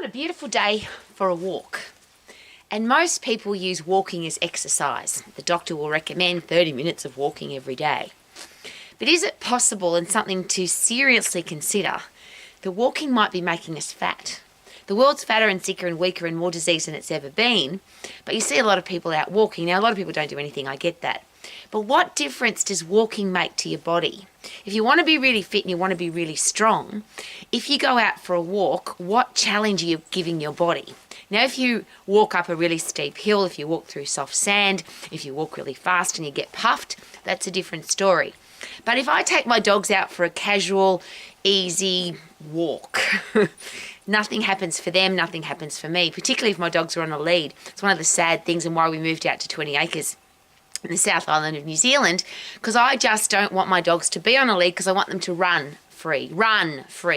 a beautiful day for a walk. And most people use walking as exercise. The doctor will recommend 30 minutes of walking every day. But is it possible, and something to seriously consider, that walking might be making us fat? The world's fatter and sicker and weaker and more diseased than it's ever been, but you see a lot of people out walking. Now, a lot of people don't do anything, I get that. But what difference does walking make to your body? If you want to be really fit and you want to be really strong, if you go out for a walk, what challenge are you giving your body? Now, if you walk up a really steep hill, if you walk through soft sand, if you walk really fast and you get puffed, that's a different story. But if I take my dogs out for a casual, easy walk, nothing happens for them, nothing happens for me, particularly if my dogs are on a lead. It's one of the sad things and why we moved out to 20 acres in the South Island of New Zealand, because I just don't want my dogs to be on a lead, because I want them to run free,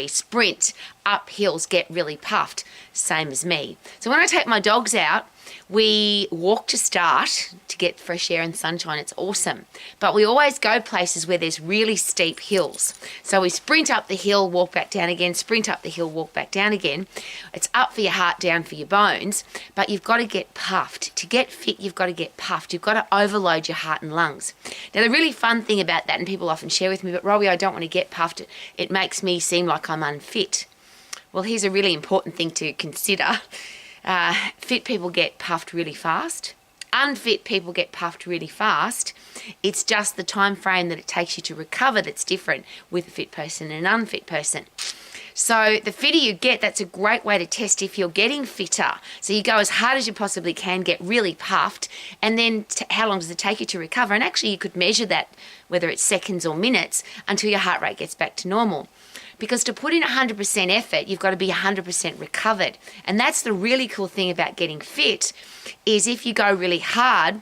sprint up hills, get really puffed, same as me. So when I take my dogs out, we walk to start to get fresh air and sunshine. It's awesome. But we always go places where there's really steep hills. So we sprint up the hill, walk back down again, sprint up the hill, walk back down again. It's up for your heart, down for your bones, but you've got to get puffed. To get fit, you've got to get puffed. You've got to overload your heart and lungs. Now, the really fun thing about that, and people often share with me, but Robbie, I don't want to get puffed. It makes me seem like I'm unfit. Well, here's a really important thing to consider. Fit people get puffed really fast. Unfit people get puffed really fast. It's just the time frame that it takes you to recover that's different with a fit person and an unfit person. So the fitter you get, that's a great way to test if you're getting fitter. So you go as hard as you possibly can, get really puffed, and then how long does it take you to recover? And actually you could measure that, whether it's seconds or minutes, until your heart rate gets back to normal. Because to put in 100% effort, you've got to be 100% recovered. And that's the really cool thing about getting fit, is if you go really hard,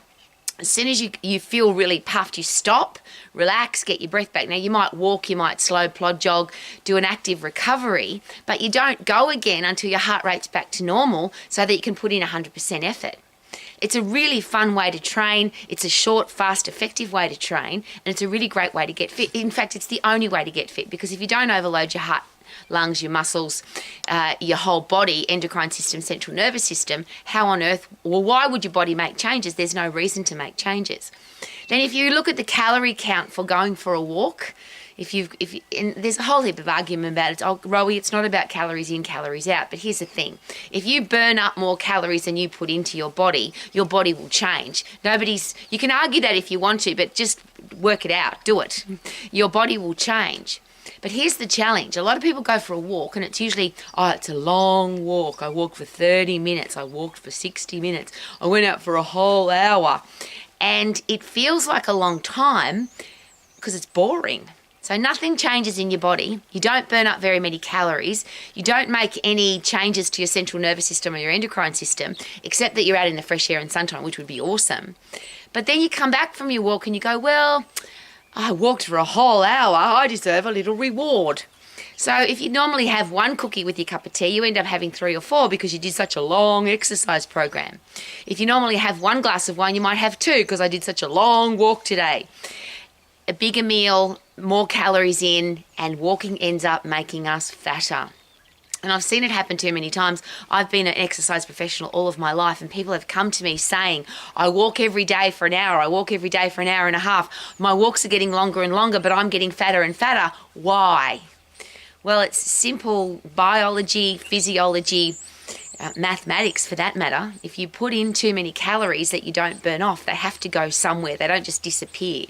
as soon as you feel really puffed, you stop, relax, get your breath back. Now, you might walk, you might slow plod jog, do an active recovery, but you don't go again until your heart rate's back to normal so that you can put in 100% effort. It's a really fun way to train. It's a short, fast, effective way to train, and it's a really great way to get fit. In fact, it's the only way to get fit, because if you don't overload your heart, lungs, your muscles, your whole body, endocrine system, central nervous system, how on earth, well, why would your body make changes? There's no reason to make changes. Then if you look at the calorie count for going for a walk, and there's a whole heap of argument about it. Oh, Rowie, it's not about calories in, calories out. But here's the thing. If you burn up more calories than you put into your body will change. You can argue that if you want to, but just work it out. Do it. Your body will change. But here's the challenge. A lot of people go for a walk, and it's usually, it's a long walk. I walked for 30 minutes. I walked for 60 minutes. I went out for a whole hour. And it feels like a long time because it's boring. So nothing changes in your body. You don't burn up very many calories. You don't make any changes to your central nervous system or your endocrine system, except that you're out in the fresh air and sunshine, which would be awesome. But then you come back from your walk and you go, well, I walked for a whole hour. I deserve a little reward. So if you normally have one cookie with your cup of tea, you end up having 3 or 4 because you did such a long exercise program. If you normally have one glass of wine, you might have 2 because I did such a long walk today. A bigger meal, more calories in, and walking ends up making us fatter. And I've seen it happen too many times. I've been an exercise professional all of my life, and people have come to me saying, I walk every day for an hour, I walk every day for an hour and a half. My walks are getting longer and longer, but I'm getting fatter and fatter. Why? Well, it's simple biology, physiology, mathematics for that matter. If you put in too many calories that you don't burn off, they have to go somewhere. They don't just disappear.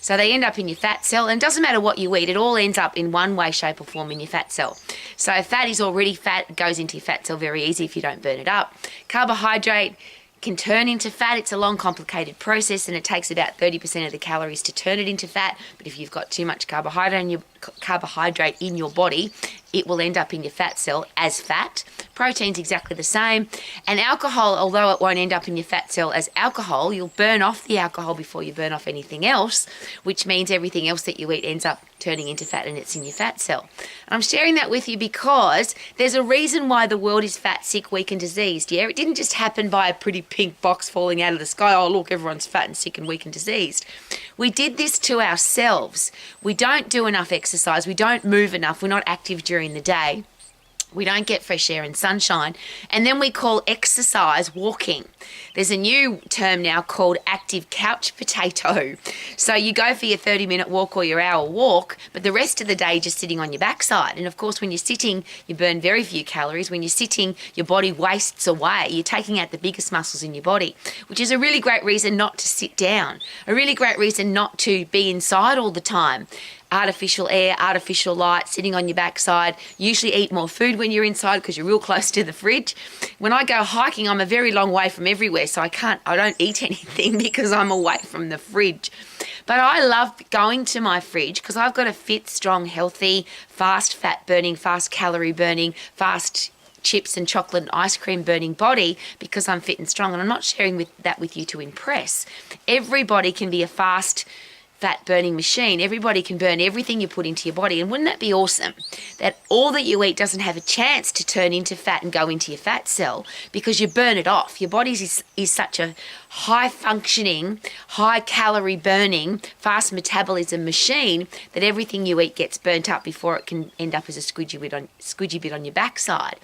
So they end up in your fat cell, and it doesn't matter what you eat, it all ends up in one way, shape or form in your fat cell. So if fat is already fat, it goes into your fat cell very easy if you don't burn it up. Carbohydrate can turn into fat. It's a long, complicated process, and it takes about 30% of the calories to turn it into fat. But if you've got too much carbohydrate in your body, it will end up in your fat cell as fat. Protein's exactly the same. And alcohol, although it won't end up in your fat cell as alcohol, you'll burn off the alcohol before you burn off anything else, which means everything else that you eat ends up turning into fat, and it's in your fat cell. And I'm sharing that with you because there's a reason why the world is fat, sick, weak and diseased. Yeah, it didn't just happen by a pretty pink box falling out of the sky. Oh, look, everyone's fat and sick and weak and diseased. We did this to ourselves. We don't do enough exercise. We don't move enough. We're not active during the day. We don't get fresh air and sunshine. And then we call exercise walking. There's a new term now called active couch potato. So you go for your 30-minute walk or your hour walk, but the rest of the day you're just sitting on your backside. And of course, when you're sitting, you burn very few calories. When you're sitting, your body wastes away. You're taking out the biggest muscles in your body, which is a really great reason not to sit down, a really great reason not to be inside all the time. Artificial air, artificial light, sitting on your backside. Usually eat more food when you're inside because you're real close to the fridge. When I go hiking, I'm a very long way from everywhere, so I don't eat anything because I'm away from the fridge. But I love going to my fridge because I've got a fit, strong, healthy, fast fat burning, fast calorie burning, fast chips and chocolate and ice cream burning body because I'm fit and strong. And I'm not sharing that with you to impress. Everybody can be a fast fat burning machine. Everybody can burn everything you put into your body. And wouldn't that be awesome? That all that you eat doesn't have a chance to turn into fat and go into your fat cell because you burn it off. Your body is such a high functioning, high calorie burning, fast metabolism machine that everything you eat gets burnt up before it can end up as a squidgy bit on your backside.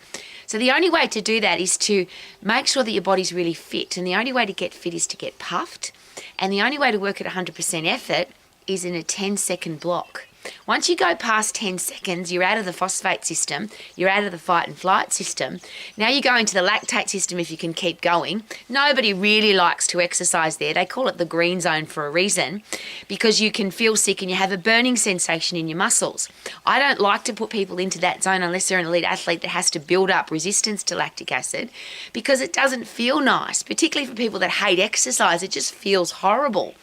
So the only way to do that is to make sure that your body's really fit. And the only way to get fit is to get puffed. And the only way to work at 100% effort is in a 10-second block. Once you go past 10 seconds, you're out of the phosphate system, you're out of the fight and flight system. Now you go into the lactate system if you can keep going. Nobody really likes to exercise there. They call it the green zone for a reason, because you can feel sick and you have a burning sensation in your muscles. I don't like to put people into that zone unless they're an elite athlete that has to build up resistance to lactic acid, because it doesn't feel nice, particularly for people that hate exercise. It just feels horrible.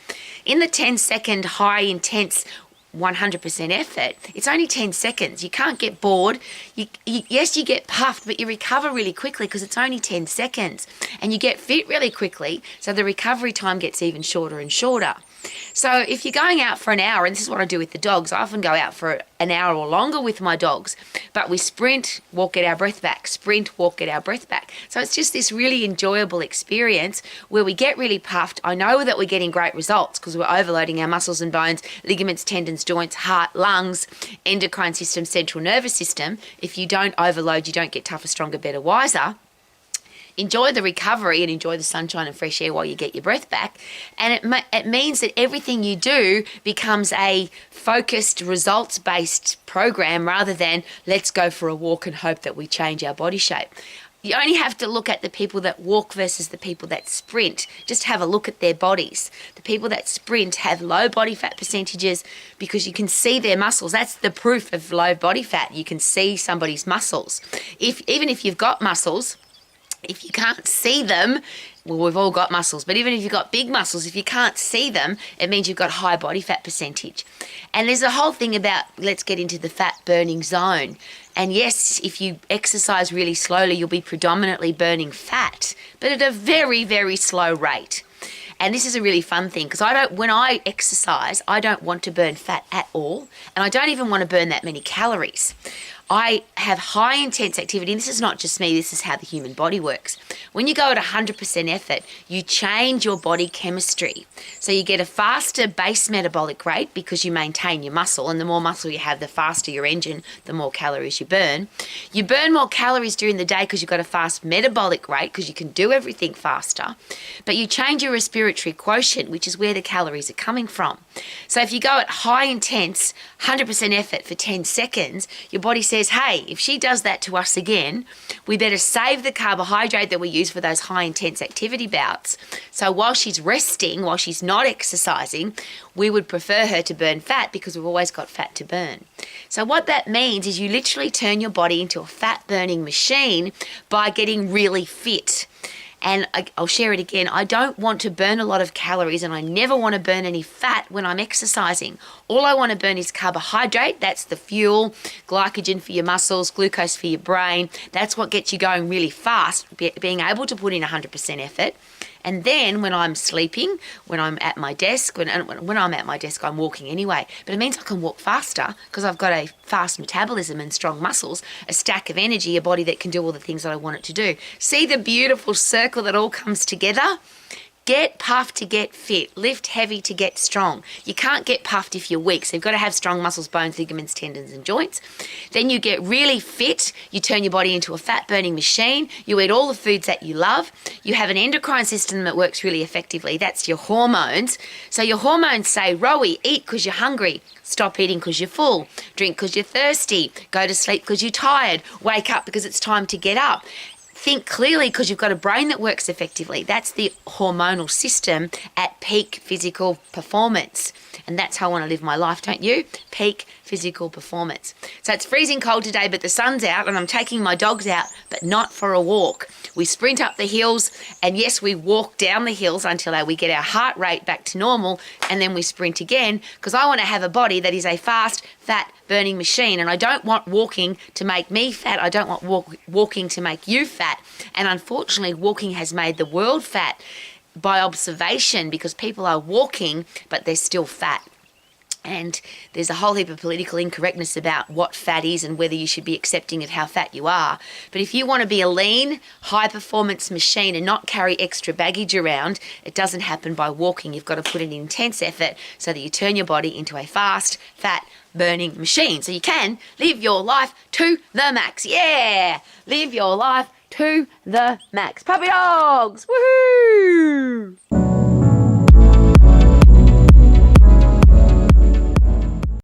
In the 10-second high intense 100% effort, it's only 10 seconds. You can't get bored. Yes, you get puffed, but you recover really quickly because it's only 10 seconds. And you get fit really quickly, so the recovery time gets even shorter and shorter. So if you're going out for an hour, and this is what I do with the dogs, I often go out for an hour or longer with my dogs, but we sprint, walk, get our breath back, sprint, walk, get our breath back. So it's just this really enjoyable experience where we get really puffed. I know that we're getting great results because we're overloading our muscles and bones, ligaments, tendons, joints, heart, lungs, endocrine system, central nervous system. If you don't overload, you don't get tougher, stronger, better, wiser. Enjoy the recovery and enjoy the sunshine and fresh air while you get your breath back. And it means that everything you do becomes a focused, results-based program rather than let's go for a walk and hope that we change our body shape. You only have to look at the people that walk versus the people that sprint. Just have a look at their bodies. The people that sprint have low body fat percentages because you can see their muscles. That's the proof of low body fat. You can see somebody's muscles. Even if you've got muscles, if you can't see them, well, we've all got muscles, but even if you've got big muscles, if you can't see them, it means you've got high body fat percentage. And there's a whole thing about let's get into the fat burning zone. And yes, if you exercise really slowly, you'll be predominantly burning fat, but at a very, very slow rate. And this is a really fun thing because when I exercise, I don't want to burn fat at all. And I don't even want to burn that many calories. I have high intense activity, and this is not just me, this is how the human body works. When you go at 100% effort, you change your body chemistry. So you get a faster base metabolic rate because you maintain your muscle, and the more muscle you have, the faster your engine, the more calories you burn. You burn more calories during the day because you've got a fast metabolic rate because you can do everything faster, but you change your respiratory quotient, which is where the calories are coming from. So if you go at high intense, 100% effort for 10 seconds, your body says, hey, if she does that to us again, we better save the carbohydrate that we use for those high intense activity bouts. So while she's resting, while she's not exercising, we would prefer her to burn fat because we've always got fat to burn. So what that means is you literally turn your body into a fat burning machine by getting really fit. And I'll share it again. I don't want to burn a lot of calories, and I never want to burn any fat when I'm exercising. All I want to burn is carbohydrate. That's the fuel, glycogen for your muscles, glucose for your brain. That's what gets you going really fast, being able to put in 100% effort. And then when I'm sleeping, when I'm at my desk, when I'm at my desk, I'm walking anyway. But it means I can walk faster because I've got a fast metabolism and strong muscles, a stack of energy, a body that can do all the things that I want it to do. See the beautiful circle that all comes together? Get puffed to get fit. Lift heavy to get strong. You can't get puffed if you're weak. So you've got to have strong muscles, bones, ligaments, tendons, and joints. Then you get really fit. You turn your body into a fat-burning machine. You eat all the foods that you love. You have an endocrine system that works really effectively. That's your hormones. So your hormones say, Rowie, eat because you're hungry. Stop eating because you're full. Drink because you're thirsty. Go to sleep because you're tired. Wake up because it's time to get up. Think clearly because you've got a brain that works effectively. That's the hormonal system at peak physical performance. And that's how I want to live my life, don't you? Peak physical performance. So it's freezing cold today, but the sun's out and I'm taking my dogs out, but not for a walk. We sprint up the hills and yes, we walk down the hills until we get our heart rate back to normal and then we sprint again because I want to have a body that is a fast, fat, burning machine and I don't want walking to make me fat. I don't want walking to make you fat. And unfortunately, walking has made the world fat by observation because people are walking, but they're still fat. And there's a whole heap of political incorrectness about what fat is and whether you should be accepting of how fat you are. But if you want to be a lean, high-performance machine and not carry extra baggage around, it doesn't happen by walking. You've got to put in intense effort so that you turn your body into a fast, fat, burning machine. So you can live your life to the max. Yeah! Live your life to the max. Puppy dogs! Woohoo!